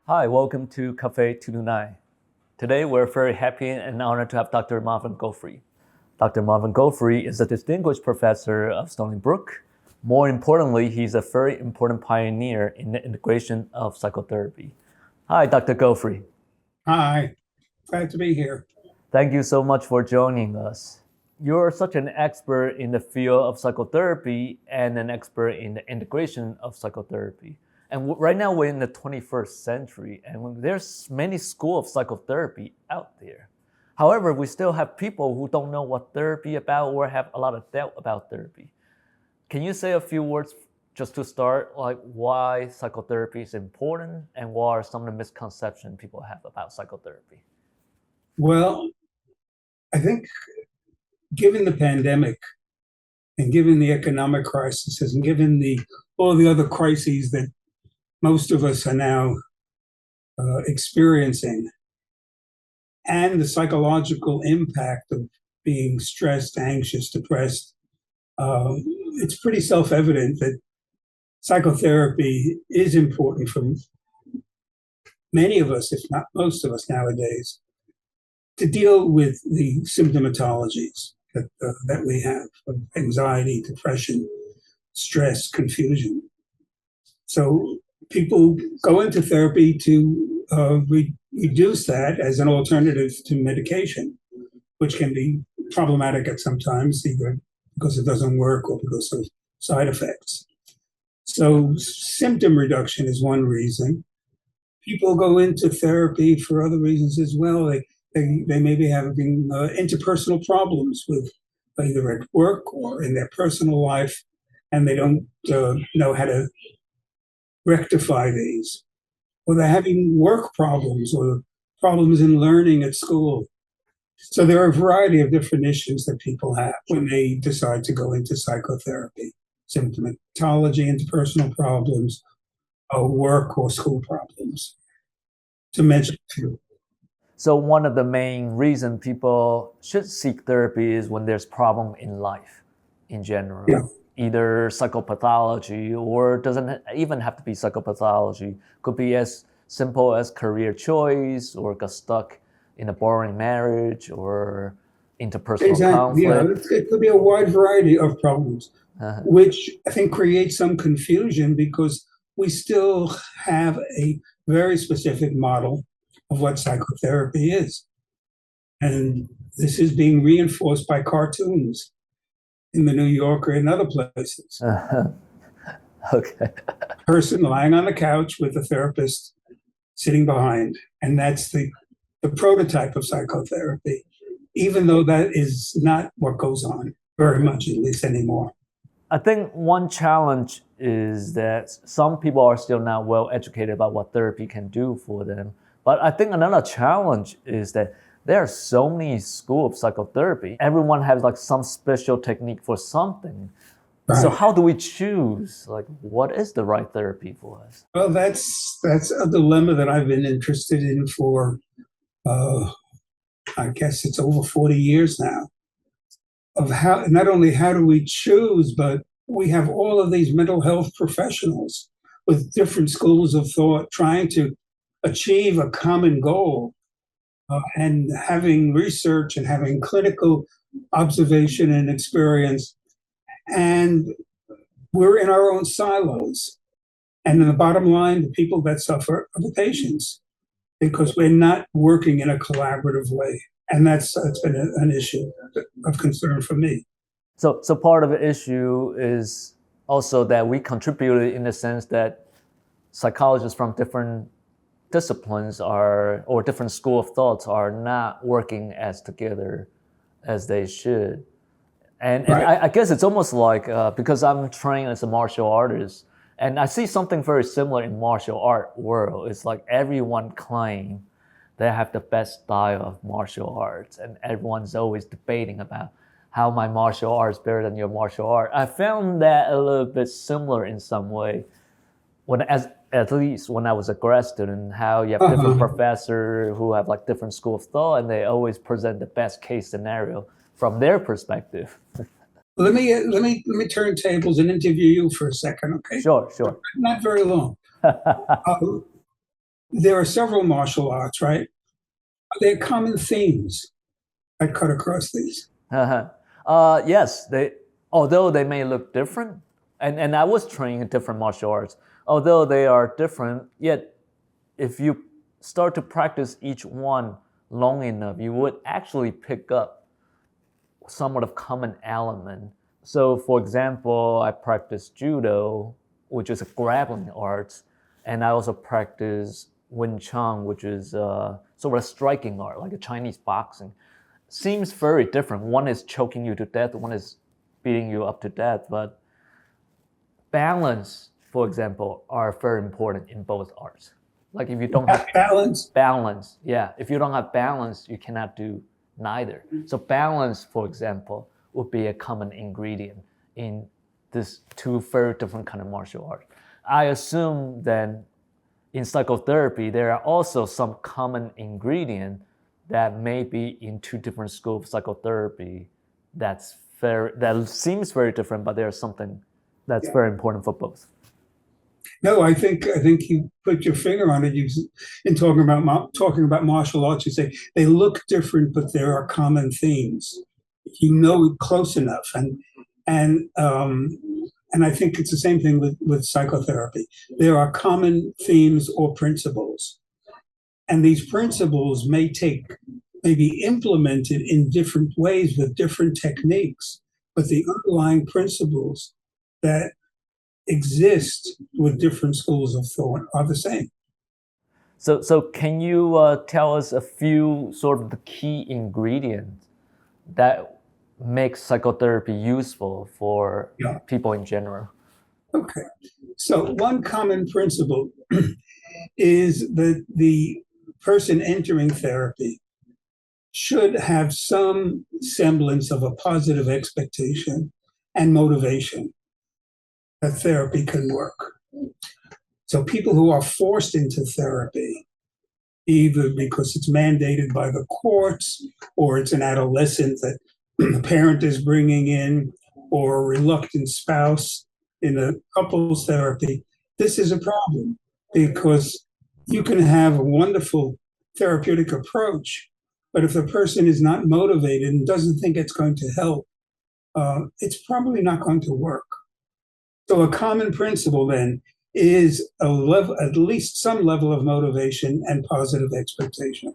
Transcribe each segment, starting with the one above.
Hi, welcome to Cafe 229. Today we're very happy and honored to have Dr. Marvin Goldfried. Dr. Marvin Goldfried is a distinguished professor of Stony Brook. More importantly, he's a very important pioneer in the integration of psychotherapy. Hi, Dr. Goldfried. Hi, glad to be here. Thank you so much for joining us. You're such an expert in the field of psychotherapy and an expert in the integration of psychotherapy. And right now we're in the 21st century, and there's many schools of psychotherapy out there. However, we still have people who don't know what therapy about or have a lot of doubt about therapy. Can you say a few words just to start, like why psychotherapy is important and what are some of the misconceptions people have about psychotherapy? Well, I think given the pandemic and given the economic crisis and given all the other crises that most of us are now experiencing, and the psychological impact of being stressed, anxious, depressed, it's pretty self-evident that psychotherapy is important for many of us, if not most of us nowadays, to deal with the symptomatologies that we have of anxiety, depression, stress, confusion. So people go into therapy to reduce that as an alternative to medication, which can be problematic at some times, either because it doesn't work or because of side effects. So symptom reduction is one reason. People go into therapy for other reasons as well. They may be having interpersonal problems with either at work or in their personal life, and they don't know how to rectify these. Or they're having work problems or problems in learning at school. So there are a variety of different issues that people have when they decide to go into psychotherapy. Symptomatology, interpersonal problems, work or school problems, to mention a few. So one of the main reasons people should seek therapy is when there's problem in life in general. Yeah. Either psychopathology or doesn't even have to be psychopathology. Could be as simple as career choice or got stuck in a boring marriage or interpersonal Exactly. Yeah, conflict. it could be a wide variety of problems, which I think creates some confusion because we still have a very specific model of what psychotherapy is. And this is being reinforced by cartoons in the New Yorker and other places. Okay. Person lying on the couch with a therapist sitting behind. And that's the prototype of psychotherapy, even though that is not what goes on very much, at least anymore. I think one challenge is that some people are still not well educated about what therapy can do for them. But I think another challenge is that there are so many schools of psychotherapy. Everyone has like some special technique for something. Right. So how do we choose like what is the right therapy for us? Well, that's a dilemma that I've been interested in for I guess it's over 40 years now, of how not only how do we choose, but we have all of these mental health professionals with different schools of thought trying to achieve a common goal, and having research and having clinical observation and experience. And we're in our own silos. And in the bottom line, the people that suffer are the patients because we're not working in a collaborative way. And that's been an issue of concern for me. So part of the issue is also that we contributed in the sense that psychologists from different disciplines or different school of thoughts are not working as together as they should. And Right. I guess it's almost like, because I'm trained as a martial artist, and I see something very similar in martial art world. It's like everyone claim they have the best style of martial arts, and everyone's always debating about how my martial art is better than your martial art. I found that a little bit similar in some way at least when I was a grad student, how you have different professors who have like different school of thought, and they always present the best case scenario from their perspective. Let me turn tables and interview you for a second, okay? Sure. Not very long. there are several martial arts, right? Are there common themes that cut across these? Yes, they although they may look different, and I was trained in different martial arts. Although they are different, yet if you start to practice each one long enough, you would actually pick up somewhat of common element. So, for example, I practice judo, which is a grappling art, and I also practice Wing Chun, which is sort of a striking art, like a Chinese boxing. Seems very different. One is choking you to death, one is beating you up to death, but balance, for example, are very important in both arts. Like if you don't have Balance. balance, yeah, if you don't have balance, you cannot do neither. So balance, for example, would be a common ingredient in this two very different kind of martial arts. I assume then in psychotherapy, there are also some common ingredient that may be in two different schools of psychotherapy that seems very different, but there's something that's very important for both. No, I think you put your finger on it. You, in talking about martial arts, you say they look different, but there are common themes. You know it close enough, and and I think it's the same thing with psychotherapy. There are common themes or principles, and these principles may be implemented in different ways with different techniques, but the underlying principles that exist with different schools of thought are the same. So can you tell us a few sort of the key ingredients that makes psychotherapy useful for Yeah. people in general? Okay. So one common principle is that the person entering therapy should have some semblance of a positive expectation and motivation that therapy can work. So people who are forced into therapy, either because it's mandated by the courts or it's an adolescent that the parent is bringing in, or a reluctant spouse in a couples therapy, this is a problem because you can have a wonderful therapeutic approach, but if the person is not motivated and doesn't think it's going to help, it's probably not going to work. So a common principle then is a level, at least some level of motivation and positive expectation.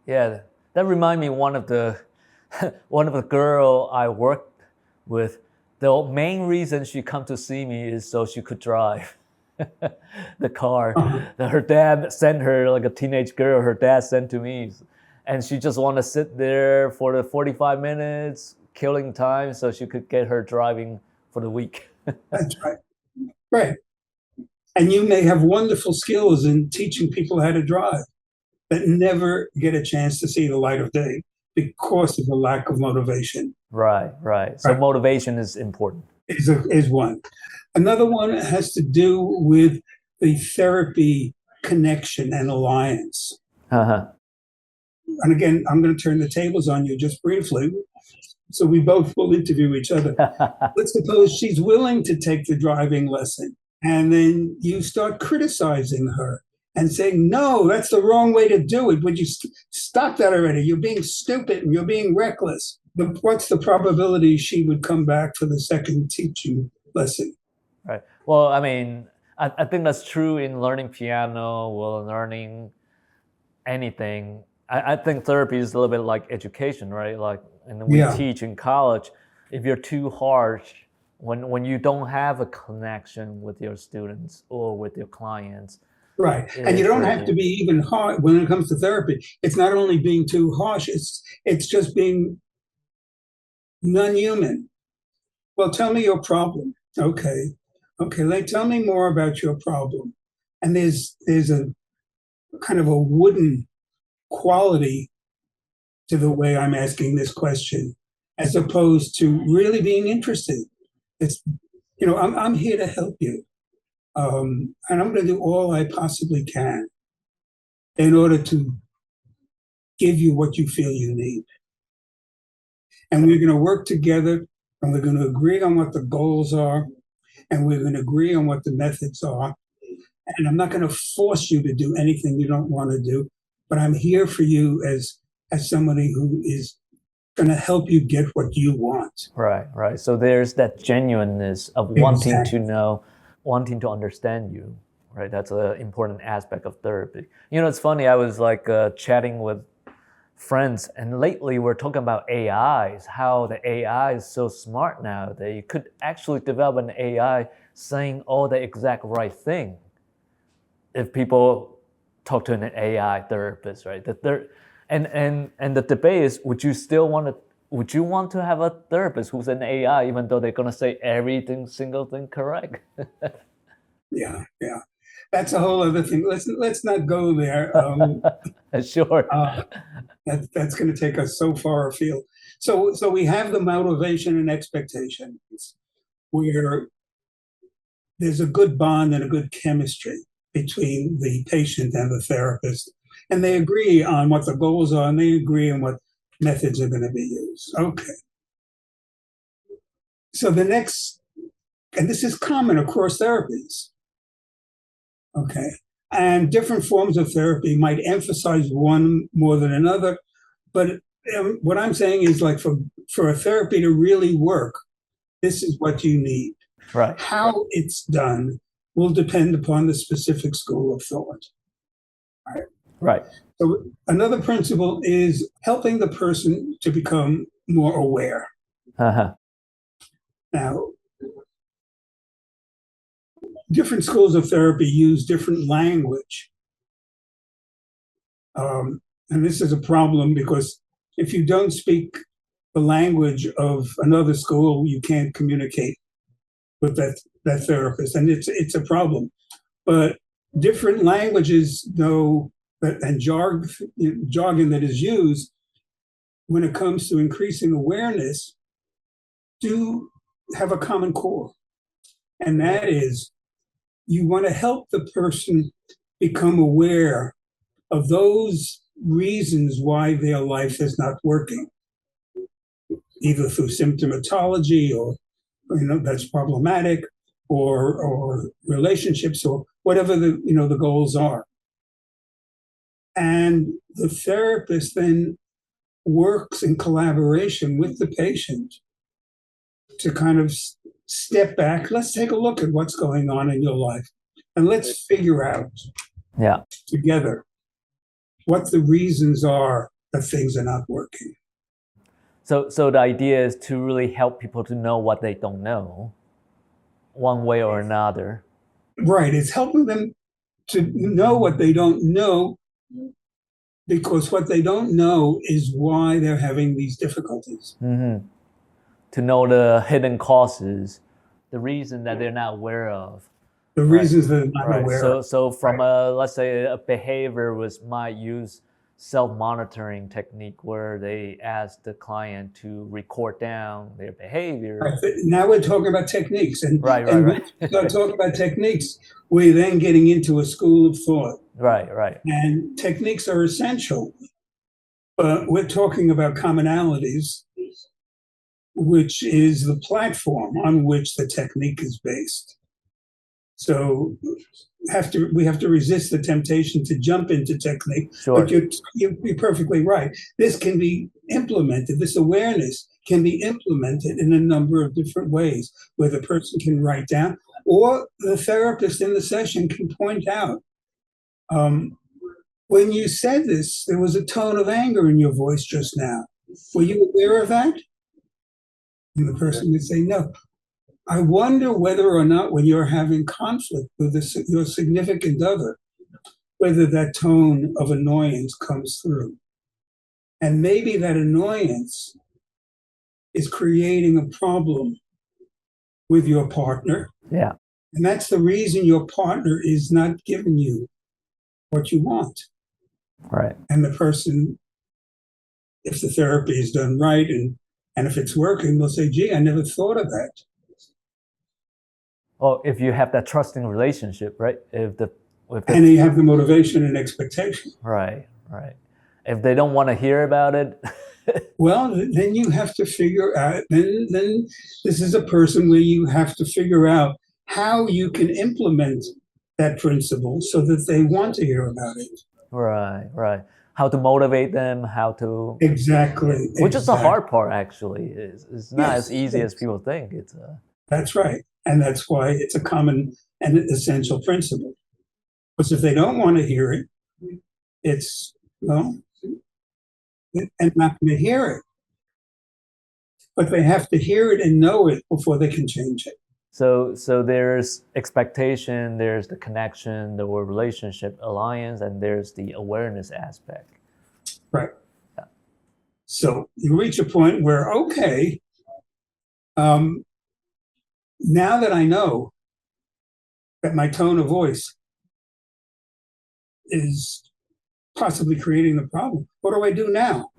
Yeah, that remind me one of the one of the girl I worked with. The main reason she come to see me is so she could drive the car. Uh-huh. Her dad sent her like a teenage girl. Her dad sent to me, and she just want to sit there for the 45 minutes, killing time, so she could get her driving for the week. That's right. Right. And you may have wonderful skills in teaching people how to drive that never get a chance to see the light of day because of the lack of motivation. Right. So Right. motivation is important. Is one. Another one has to do with the therapy connection and alliance. Uh-huh. And again, I'm going to turn the tables on you just briefly. So we both will interview each other. Let's suppose she's willing to take the driving lesson, and then you start criticizing her and saying, no, that's the wrong way to do it. Would you stop that already? You're being stupid and you're being reckless. But what's the probability she would come back for the second teaching lesson? Right. Well, I mean, I think that's true in learning piano or learning anything. I think therapy is a little bit like education, right? Like, and we Yeah. teach in college. If you're too harsh, when you don't have a connection with your students or with your clients, Right. it And you is don't very have to be even hard when it comes to therapy. It's not only being too harsh, it's just being non-human. Well, tell me your problem. Okay. Okay, tell me more about your problem. And there's a kind of a wooden quality to the way I'm asking this question, as opposed to really being interested. It's, I'm here to help you. And I'm going to do all I possibly can in order to give you what you feel you need. And we're going to work together, and we're going to agree on what the goals are, and we're going to agree on what the methods are. and I'm not going to force you to do anything you don't want to do, but I'm here for you as somebody who is going to help you get what you want. Right. So there's that genuineness of wanting to know, wanting to understand you, right? That's an important aspect of therapy. You know, it's funny, I was like chatting with friends, and lately we're talking about AIs, how the AI is so smart now that you could actually develop an AI saying all the exact right thing if people talk to an AI therapist, right? And the debate is, would you want to have a therapist who's an AI, even though they're gonna say single thing correct? Yeah. That's a whole other thing. Let's not go there. Sure. That's going to take us so far afield. So we have the motivation and expectations where there's a good bond and a good chemistry between the patient and the therapist, and they agree on what the goals are, and they agree on what methods are going to be used. Okay. So the next, and this is common across therapies, okay, and different forms of therapy might emphasize one more than another, but what I'm saying is, like, for a therapy to really work, this is what you need. Right. How it's done will depend upon the specific school of thought. Right. So another principle is helping the person to become more aware. Uh-huh. Now, different schools of therapy use different language. And this is a problem because if you don't speak the language of another school, you can't communicate with that therapist, and it's a problem. But different languages, though, and jargon that is used when it comes to increasing awareness, do have a common core, and that is you want to help the person become aware of those reasons why their life is not working, either through symptomatology or that's problematic, or relationships, or whatever the goals are. And the therapist then works in collaboration with the patient to kind of step back. Let's take a look at what's going on in your life, and let's figure out together what the reasons are that things are not working. So the idea is to really help people to know what they don't know, one way or another. Right. It's helping them to know what they don't know, because what they don't know is why they're having these difficulties. Mm-hmm. To know the hidden causes, the reason that they're not aware of. The reasons that they're not aware of. So from let's say a behavior might use self-monitoring technique where they ask the client to record down their behavior. Right. Now we're talking about techniques, and right. When we start talking about techniques, we're then getting into a school of thought. Right. And techniques are essential, but we're talking about commonalities, which is the platform on which the technique is based. So we have to resist the temptation to jump into technique. Sure. But you're perfectly right. This can be implemented. This awareness can be implemented in a number of different ways, where the person can write down, or the therapist in the session can point out, when you said this, there was a tone of anger in your voice just now. Were you aware of that? And the person would say, no. I wonder whether or not, when you're having conflict with your significant other, whether that tone of annoyance comes through. And maybe that annoyance is creating a problem with your partner. Yeah. And that's the reason your partner is not giving you what you want. Right. And the person, if the therapy is done right and if it's working, will say, gee, I never thought of that. Oh, if you have that trusting relationship, right? And you have the motivation and expectation. Right. If they don't want to hear about it, well, then you have to figure out. Then this is a person where you have to figure out how you can implement that principle so that they want to hear about it. Right. How to motivate them, how to Exactly. which is the hard part actually. It's not Yes, as easy as yes, people think. that's right. And that's why it's a common and essential principle. Because if they don't want to hear it, it's, well, and not going to hear it. But they have to hear it and know it before they can change it. So there's expectation, there's the connection, the relationship alliance, and there's the awareness aspect. Right. Yeah. So you reach a point where, okay, now that I know that my tone of voice is possibly creating the problem, what do I do now?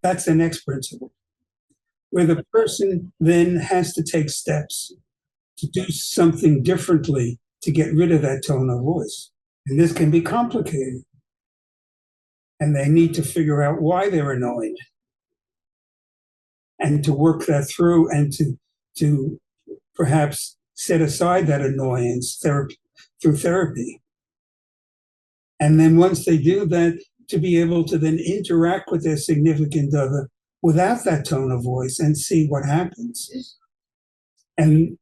That's the next principle, where the person then has to take steps to do something differently to get rid of that tone of voice. And this can be complicated. And they need to figure out why they're annoyed and to work that through and to perhaps set aside that annoyance through therapy. And then once they do that, to be able to then interact with their significant other without that tone of voice and see what happens. And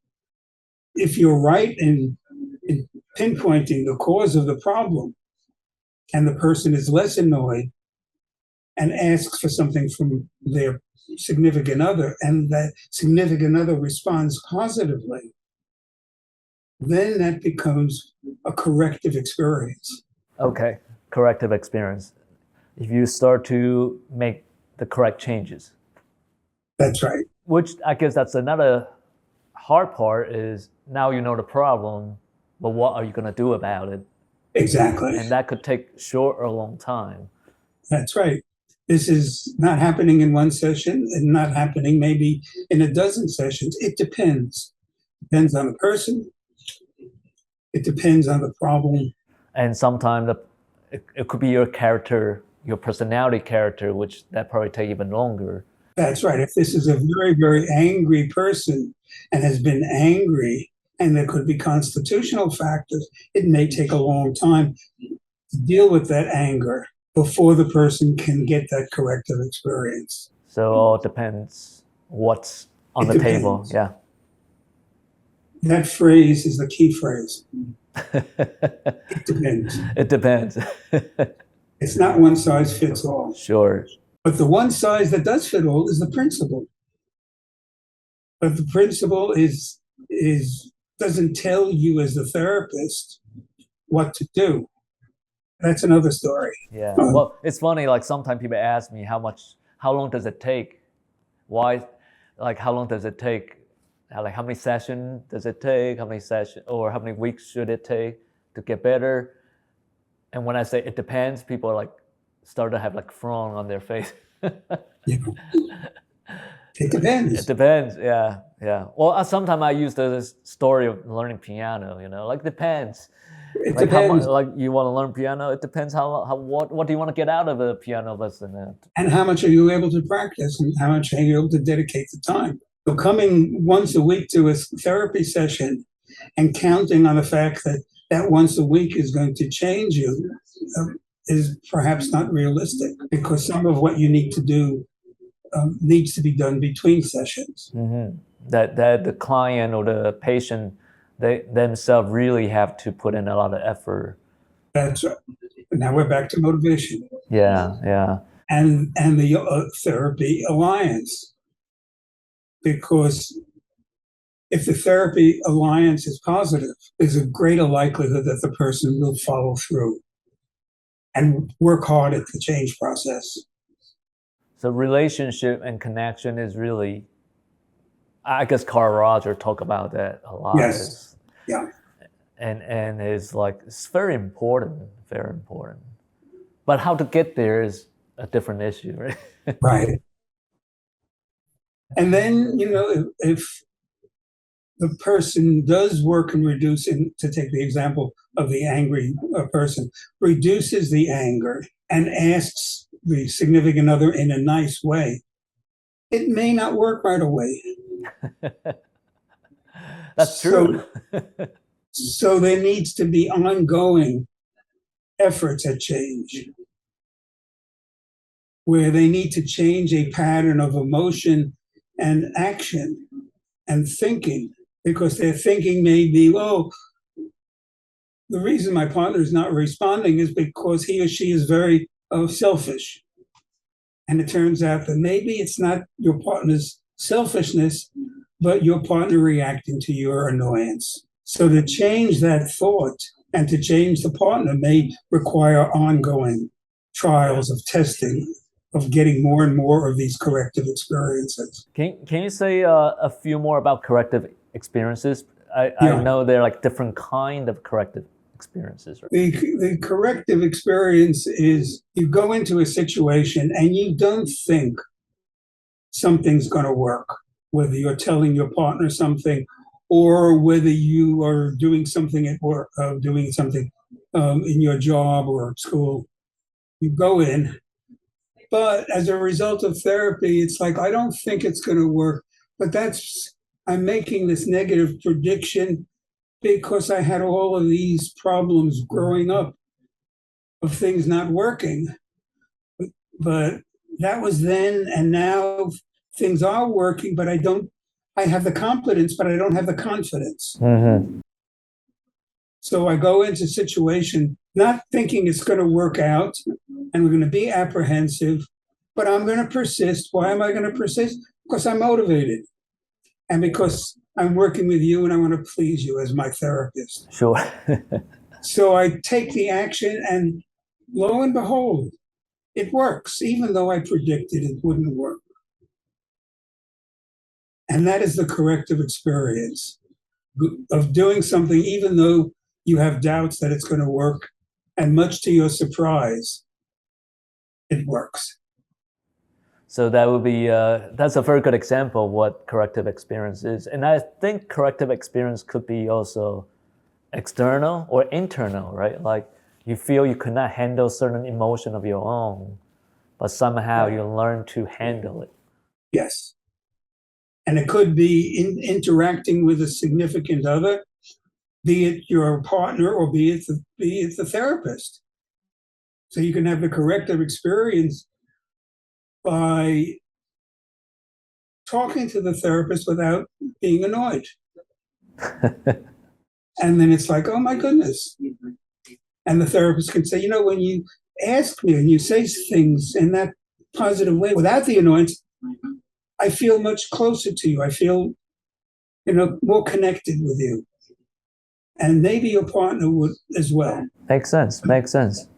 if you're right in pinpointing the cause of the problem, and the person is less annoyed and asks for something from their significant other, and that significant other responds positively, then that becomes a corrective experience. Okay, corrective experience. If you start to make the correct changes. That's right. Which I guess that's another hard part is now you know the problem, but what are you going to do about it? Exactly. And that could take short or long time. That's right. This is not happening in one session and not happening maybe in a dozen sessions. It depends. Depends on the person. It depends on the problem. And sometimes it could be your character, your personality character, which that probably take even longer. That's right. If this is a very, very angry person and has been angry, and there could be constitutional factors, it may take a long time to deal with that anger before the person can get that corrective experience. So it all depends what's on the table. Yeah. That phrase is the key phrase. It depends. It depends. It's not one size fits all. Sure. But the one size that does fit all is the principle. But the principle is doesn't tell you as the therapist what to do. That's another story. Yeah. Well, it's funny, like sometimes people ask me how long does it take? Why, like how long does it take? Like how many sessions does it take? How many weeks should it take to get better? And when I say it depends, people are like start to have like frown on their face. Yeah. It depends. It depends. Yeah. Well, sometimes I use the story of learning piano. Like depends. It Like depends. like you want to learn piano, it depends what do you want to get out of a piano lesson. And how much are you able to practice, and how much are you able to dedicate the time? So coming once a week to a therapy session and counting on the fact that once a week is going to change you is perhaps not realistic, because some of what you need to do needs to be done between sessions. Mm-hmm. That the client or the patient, they themselves really have to put in a lot of effort. That's right. Now we're back to motivation. Yeah. And the therapy alliance. Because if the therapy alliance is positive, there's a greater likelihood that the person will follow through and work hard at the change process. So relationship and connection is really, I guess Carl Rogers talk about that a lot. Yes. Yeah. And it's like, it's very important. But how to get there is a different issue, right? Right. And then, if the person does work in reducing, to take the example of the angry person, reduces the anger and asks the significant other in a nice way, it may not work right away. That's true. So there needs to be ongoing efforts at change, where they need to change a pattern of emotion and action and thinking, because their thinking may be, oh, the reason my partner is not responding is because he or she is very selfish. And it turns out that maybe it's not your partner's selfishness, but your partner reacting to your annoyance. So to change that thought and to change the partner may require ongoing trials of testing, of getting more and more of these corrective experiences. Can you say a few more about corrective experiences? I Yeah. know they're like different kind of corrective experiences, right? The corrective experience is you go into a situation and you don't think something's going to work, whether you're telling your partner something or whether you are doing something at work, doing something in your job or at school. You go in, but as a result of therapy, it's like, I don't think it's going to work, but I'm making this negative prediction because I had all of these problems growing up of things not working. But that was then, and now things are working, but I have the competence, but I don't have the confidence. Mm-hmm. So I go into a situation not thinking it's going to work out, and we're going to be apprehensive, but I'm going to persist. Why am I going to persist? Because I'm motivated. And because I'm working with you and I want to please you as my therapist. Sure. So I take the action and lo and behold, it works, even though I predicted it wouldn't work. And that is the corrective experience of doing something, even though you have doubts that it's going to work. And much to your surprise, it works. So that would be, that's a very good example of what corrective experience is. And I think corrective experience could be also external or internal, right? Like you feel you could not handle certain emotion of your own, but somehow you learn to handle it. Yes. And it could be interacting with a significant other, be it your partner or be it the therapist. So you can have the corrective experience by talking to the therapist without being annoyed. And then it's like, oh my goodness. And the therapist can say, when you ask me and you say things in that positive way without the annoyance, I feel much closer to you. I feel, more connected with you. And maybe your partner would as well. Makes sense.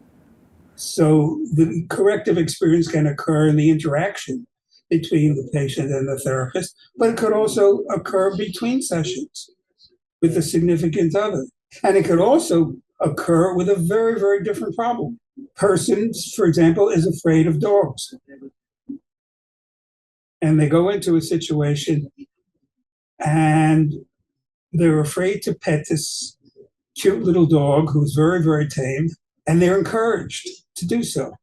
So the corrective experience can occur in the interaction between the patient and the therapist, but it could also occur between sessions with a significant other. And it could also occur with a very, very different problem. Person, for example, is afraid of dogs. And they go into a situation and they're afraid to pet this cute little dog who's very, very tame, and they're encouraged to do so.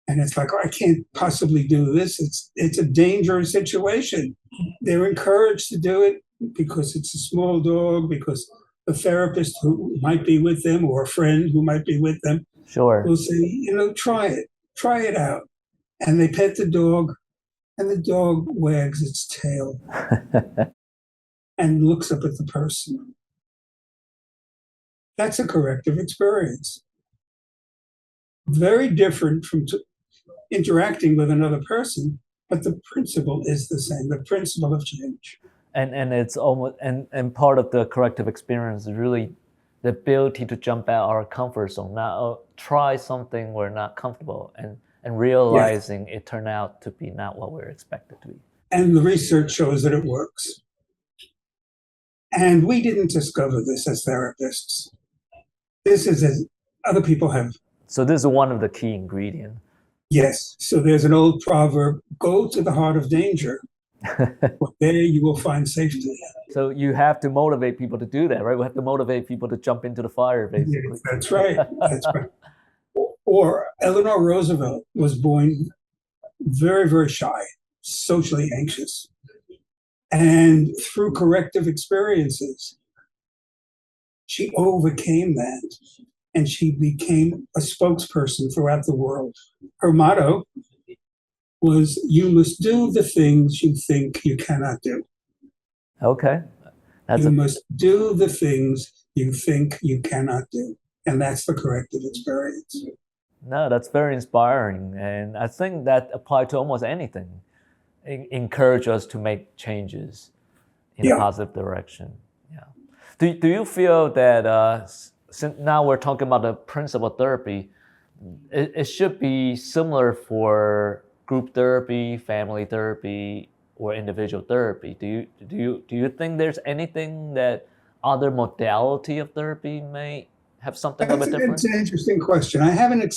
And it's like, oh, I can't possibly do this. It's a dangerous situation. They're encouraged to do it because it's a small dog, because the therapist who might be with them or a friend who might be with them will say, try it out. And they pet the dog, and the dog wags its tail and looks up at the person. That's a corrective experience. Very different from interacting with another person, but the principle is the same, the principle of change. And it's almost, and part of the corrective experience is really the ability to jump out our comfort zone, now try something we're not comfortable and realizing it turned out to be not what we're expected to be. And the research shows that it works. And we didn't discover this as therapists. This is as other people have. So this is one of the key ingredients. Yes. So there's an old proverb, go to the heart of danger. There you will find safety. So you have to motivate people to do that, right? We have to motivate people to jump into the fire, basically. Yes, that's right. That's right. Or Eleanor Roosevelt was born very, very shy, socially anxious. And through corrective experiences, She overcame that, and she became a spokesperson throughout the world. Her motto was, "You must do the things you think you cannot do." Okay. You must do the things you think you cannot do. And that's the corrective experience. No, that's very inspiring. And I think that applies to almost anything. Encourage us to make changes in a positive direction. Yeah. Do you feel that since now we're talking about the principle therapy, it should be similar for group therapy, family therapy, or individual therapy? Do you think there's anything that other modality of therapy may have something a little bit different? It's an interesting question. I haven't,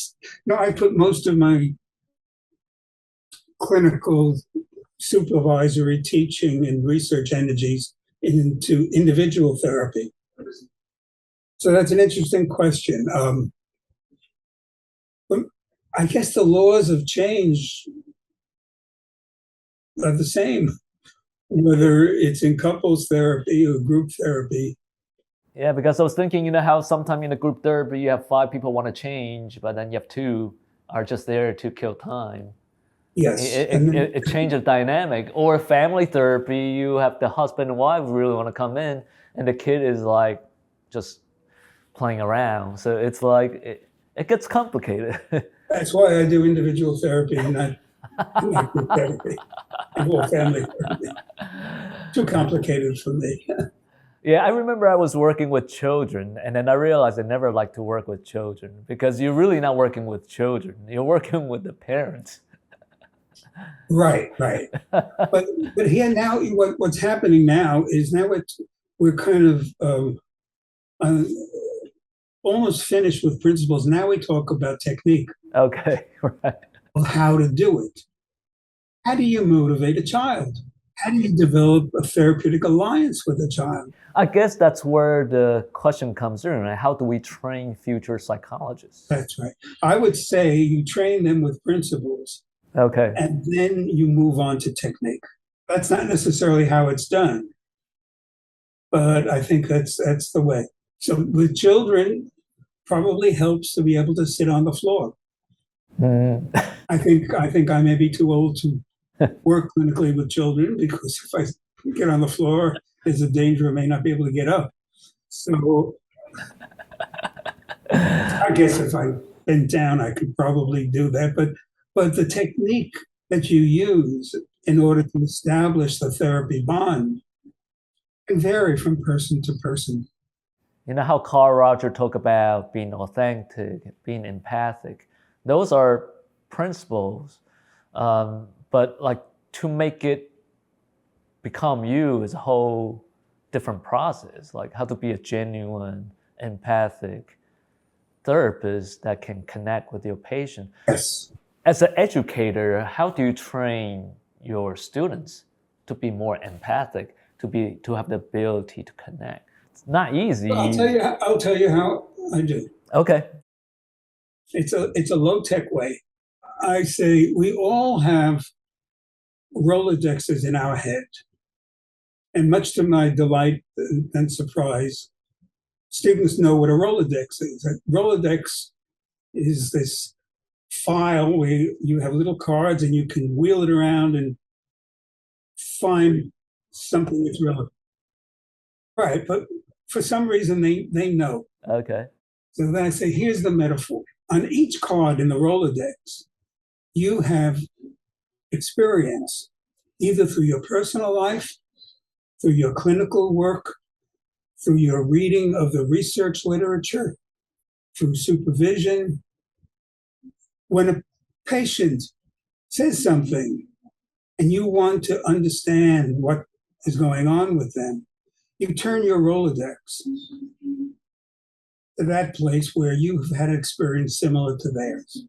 I put most of my clinical, supervisory, teaching, and research energies into individual therapy. So that's an interesting question. I guess the laws of change are the same, whether it's in couples therapy or group therapy. Yeah, because I was thinking, how sometimes in a group therapy you have 5 people want to change, but then you have 2 are just there to kill time. Yes. It changes dynamic. Or family therapy, you have the husband and wife really want to come in, and the kid is like just playing around. So it's like it gets complicated. That's why I do individual therapy, not group therapy, or family therapy. Too complicated for me. Yeah, I remember I was working with children, and then I realized I never liked to work with children because you're really not working with children. You're working with the parents. Right. But here now, what's happening now is we're kind of almost finished with principles. Now we talk about technique. Okay, right. How to do it. How do you motivate a child? How do you develop a therapeutic alliance with a child? I guess that's where the question comes in, right? How do we train future psychologists? That's right. I would say you train them with principles. Okay. And then you move on to technique. That's not necessarily how it's done, but I think that's the way. So with children, probably helps to be able to sit on the floor. I think I may be too old to work clinically with children, because if I get on the floor, there's a danger I may not be able to get up. So I guess if I bent down, I could probably do that. But the technique that you use in order to establish the therapy bond can vary from person to person. You know how Carl Rogers talk about being authentic, being empathic. Those are principles, but like to make it become you is a whole different process. Like how to be a genuine, empathic therapist that can connect with your patient. Yes. As an educator, how do you train your students to be more empathic, to have the ability to connect? It's not easy. I'll tell you how I do. Okay. It's a low-tech way. I say we all have Rolodexes in our head. And much to my delight and surprise, students know what a Rolodex is. A Rolodex is this file where you have little cards and you can wheel it around and find something that's relevant. Right, but for some reason they know. Okay. So then I say, here's the metaphor. On each card in the Rolodex, you have experience, either through your personal life, through your clinical work, through your reading of the research literature, through supervision. When a patient says something and you want to understand what is going on with them, you turn your Rolodex to that place where you've had an experience similar to theirs.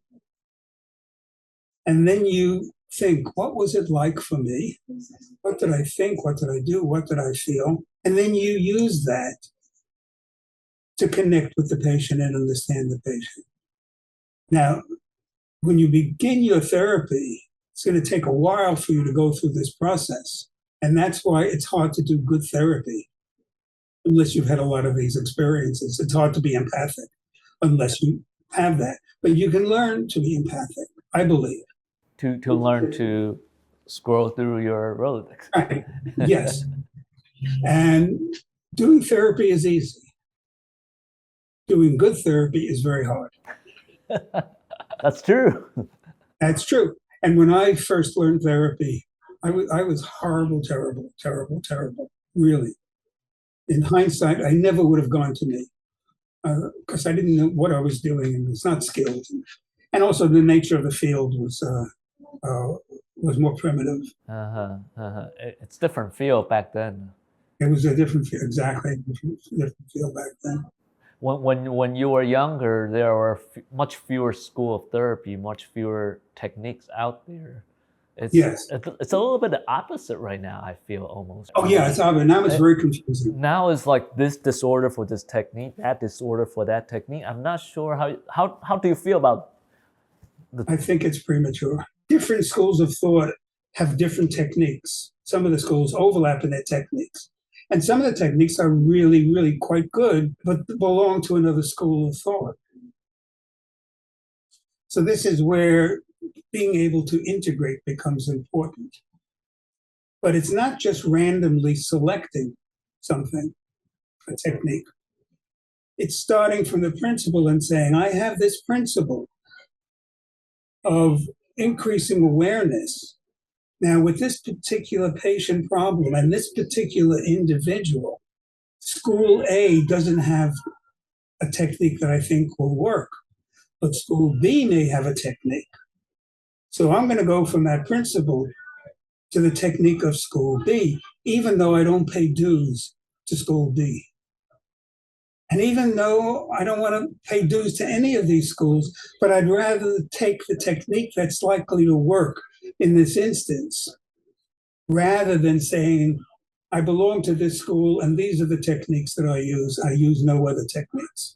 And then you think, what was it like for me? What did I think? What did I do? What did I feel? And then you use that to connect with the patient and understand the patient. Now, when you begin your therapy, it's going to take a while for you to go through this process. And that's why it's hard to do good therapy. unless you've had a lot of these experiences. It's hard to be empathic unless you have that. But you can learn to be empathic, I believe. To learn to scroll through your Rolodex. Right. Yes. And doing therapy is easy. Doing good therapy is very hard. That's true. That's true. And when I first learned therapy, I was horrible, terrible, really. In hindsight, I never would have gone to me because I didn't know what I was doing, and it's not skilled. And also the nature of the field was more primitive. It's different field back then. It was a different field, exactly, different field back then. When you were younger, there were much fewer school of therapy, much fewer techniques out there. Yes. It's a little bit the opposite right now, I feel almost. Oh yeah, it's obvious. Now it's very confusing. Now it's like this disorder for this technique, that disorder for that technique. I'm not sure how do you feel about I think it's premature. Different schools of thought have different techniques. Some of the schools overlap in their techniques. And some of the techniques are really, really quite good, but belong to another school of thought. So this is where being able to integrate becomes important. But it's not just randomly selecting something, a technique. It's starting from the principle and saying, I have this principle of increasing awareness. Now, with this particular patient problem and this particular individual, school A doesn't have a technique that I think will work, but school B may have a technique. So I'm going to go from that principle to the technique of school B, even though I don't pay dues to school B. And even though I don't want to pay dues to any of these schools, but I'd rather take the technique that's likely to work in this instance, rather than saying, I belong to this school and these are the techniques that I use. I use no other techniques,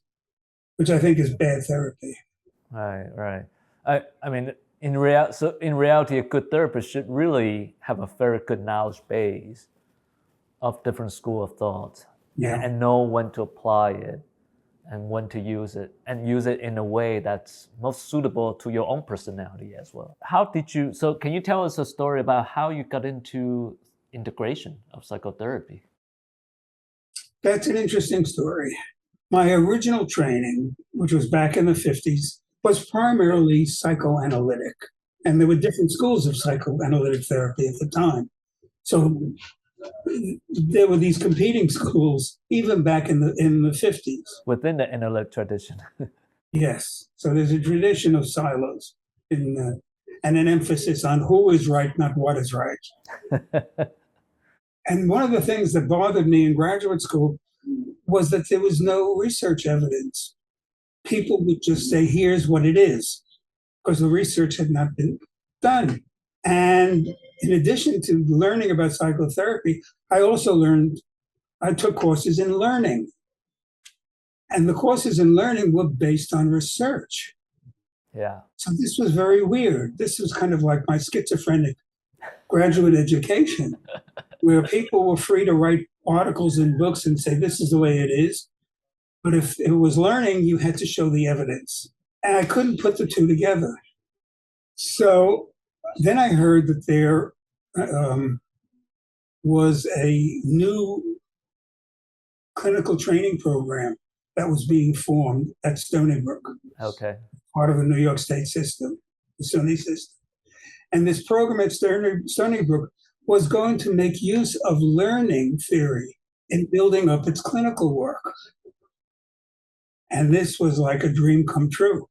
which I think is bad therapy. Right. I mean, in reality, a good therapist should really have a very good knowledge base of different school of thought. Yeah. And know when to apply it and when to use it, and use it in a way that's most suitable to your own personality as well. So can you tell us a story about how you got into integration of psychotherapy? That's an interesting story. My original training, which was back in the 50s, was primarily psychoanalytic. And there were different schools of psychoanalytic therapy at the time. So there were these competing schools even back in the 50s. Within the analytic tradition. Yes. So there's a tradition of silos and an emphasis on who is right, not what is right. And one of the things that bothered me in graduate school was that there was no research evidence. People would just say, here's what it is, because the research had not been done. And in addition to learning about psychotherapy, I took courses in learning. And the courses in learning were based on research. Yeah. So this was very weird. This was kind of like my schizophrenic graduate education, where people were free to write articles and books and say, this is the way it is. But if it was learning, you had to show the evidence. And I couldn't put the two together. So then I heard that there was a new clinical training program that was being formed at Stony Brook. Okay. Part of the New York State system, the Stony system. And this program at Stony Brook was going to make use of learning theory in building up its clinical work. And this was like a dream come true.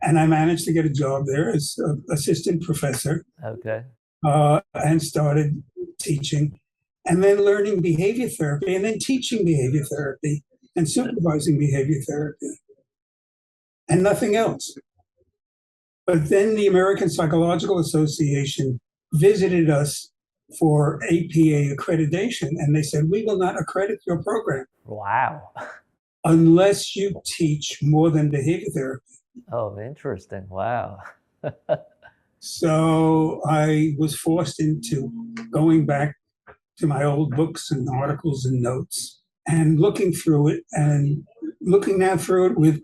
And I managed to get a job there as an assistant professor. Okay. And started teaching, and then learning behavior therapy, and then teaching behavior therapy and supervising behavior therapy, and nothing else. But then the American Psychological Association visited us for APA accreditation, and they said, we will not accredit your program. Wow. Unless you teach more than behavior therapy. Oh, interesting. Wow. So I was forced into going back to my old books and articles and notes and looking through it and looking now through it with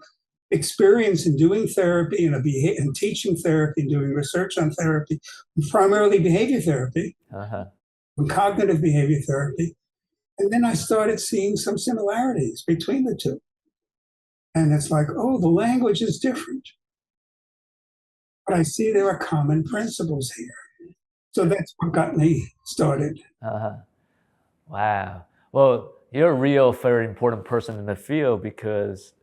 experience in doing therapy and teaching therapy and doing research on therapy, primarily behavior therapy, and cognitive behavior therapy. And then I started seeing some similarities between the two. And it's like, oh, the language is different. But I see there are common principles here. So that's what got me started. Wow. Well, you're a real very important person in the field because,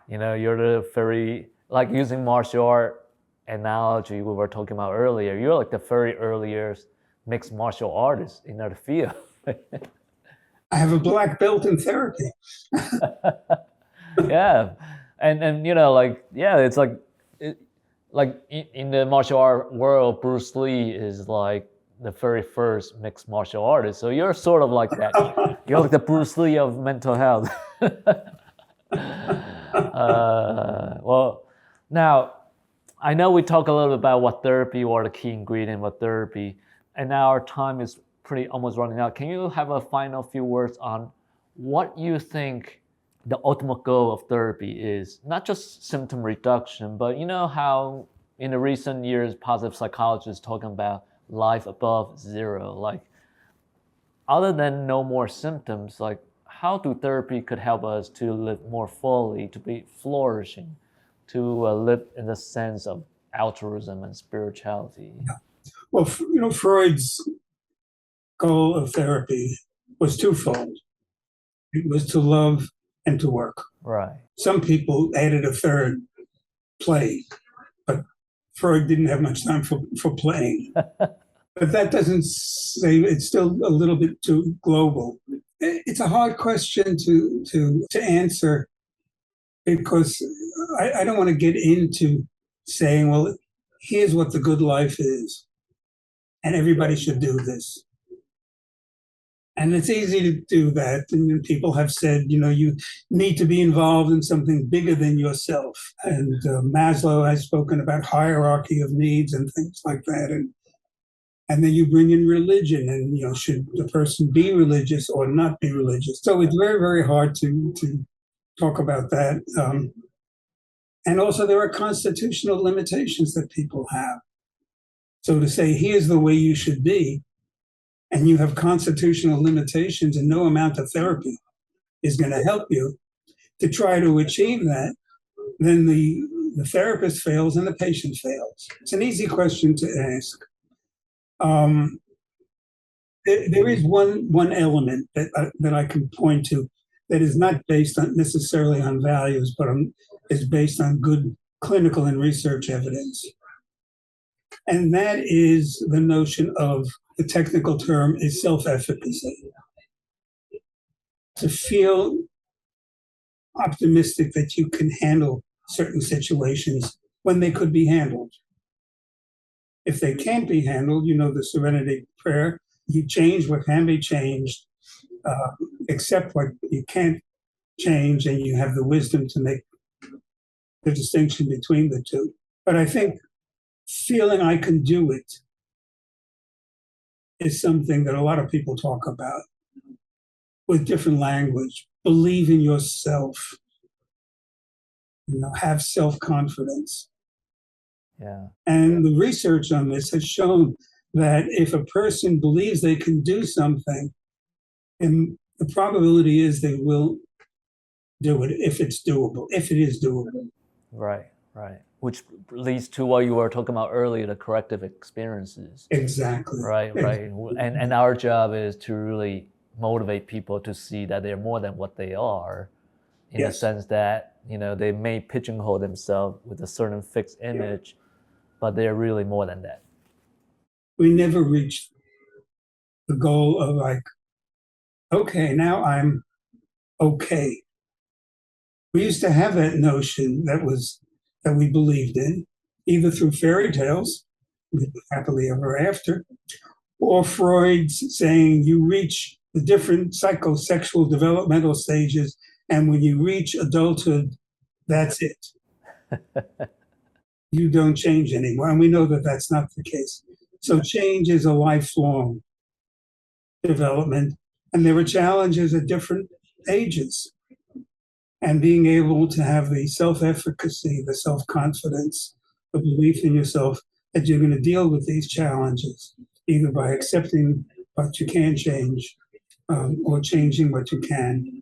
you're the very, like using martial art analogy we were talking about earlier, you're like the very earliest mixed martial artist in the field. I have a black belt in therapy. Yeah. And it's like in the martial art world, Bruce Lee is like the very first mixed martial artist. So you're sort of like that. You're like the Bruce Lee of mental health. Well, now I know we talk a little bit about what therapy or the key ingredient of therapy, and now our time is pretty almost running out. Can you have a final few words on what you think the ultimate goal of therapy is? Not just symptom reduction, but how in the recent years positive psychology is talking about life above zero, like other than no more symptoms, like how do therapy could help us to live more fully, to be flourishing, to live in the sense of altruism and spirituality? Yeah. Well, Freud's goal of therapy was twofold. It was to love and to work. Right. Some people added a third, play, but Freud didn't have much time for playing. But that doesn't say, it's still a little bit too global. It's a hard question to answer because I don't want to get into saying, well, here's what the good life is, and everybody should do this. And it's easy to do that. And people have said, you need to be involved in something bigger than yourself. And Maslow has spoken about hierarchy of needs and things like that. And then you bring in religion and, should the person be religious or not be religious? So it's very, very hard to talk about that. And also there are constitutional limitations that people have. So to say, here's the way you should be, and you have constitutional limitations and no amount of therapy is going to help you to try to achieve that, then the therapist fails and the patient fails. It's an easy question to ask. There is one element that I can point to that is not based necessarily on values, but is based on good clinical and research evidence. And that is the notion of, the technical term is self-efficacy. To feel optimistic that you can handle certain situations when they could be handled. If they can't be handled, the serenity prayer, you change what can be changed, accept what you can't change, and you have the wisdom to make the distinction between the two. But I think feeling I can do it is something that a lot of people talk about with different language. Believe in yourself, have self-confidence. Yeah. And the research on this has shown that if a person believes they can do something, and the probability is they will do it if it's doable, if it is doable. Right. Which leads to what you were talking about earlier, the corrective experiences. Exactly. Right. And our job is to really motivate people to see that they're more than what they are, in the sense that, they may pigeonhole themselves with a certain fixed image, but they're really more than that. We never reached the goal of like, okay, now I'm okay. We used to have that notion that we believed in, either through fairy tales, happily ever after, or Freud's saying you reach the different psychosexual developmental stages, and when you reach adulthood, that's it. You don't change anymore. And we know that that's not the case. So change is a lifelong development, and there are challenges at different ages. And being able to have the self-efficacy, the self-confidence, the belief in yourself that you're going to deal with these challenges, either by accepting what you can change or changing what you can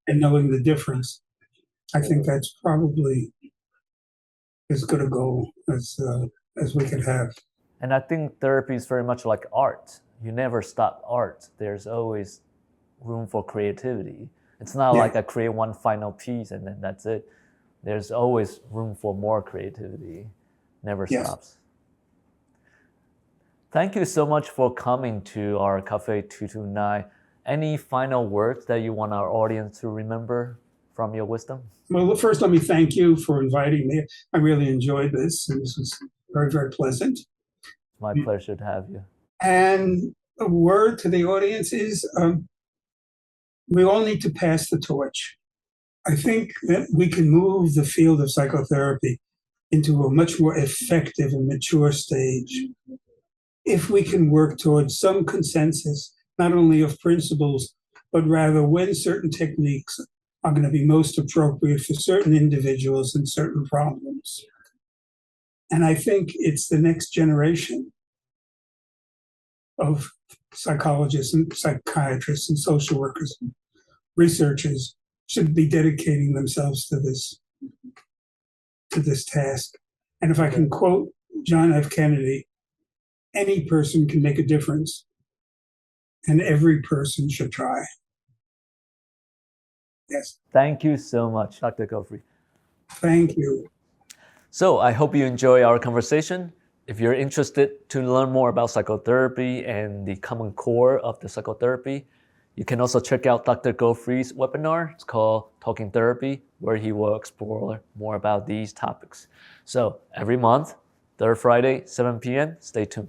and knowing the difference. I think that's probably as good a goal as we could have. And I think therapy is very much like art. You never stop art. There's always room for creativity. It's not like I create one final piece and then that's it. There's always room for more creativity. Never stops. Thank you so much for coming to our Cafe 229. Any final words that you want our audience to remember from your wisdom? Well, first, let me thank you for inviting me. I really enjoyed this. And this was very, very pleasant. My pleasure to have you. And a word to the audience is we all need to pass the torch. I think that we can move the field of psychotherapy into a much more effective and mature stage if we can work towards some consensus, not only of principles, but rather when certain techniques are going to be most appropriate for certain individuals and certain problems. And I think it's the next generation of psychologists and psychiatrists and social workers and researchers should be dedicating themselves to this task. And if I can quote John F. Kennedy, any person can make a difference, and every person should try. Yes. Thank you so much, Dr. Goldfried. Thank you. So I hope you enjoy our conversation. If you're interested to learn more about psychotherapy and the common core of the psychotherapy, you can also check out Dr. Goldfried's webinar. It's called Talking Therapy, where he will explore more about these topics. So every month, third Friday, 7 p.m., stay tuned.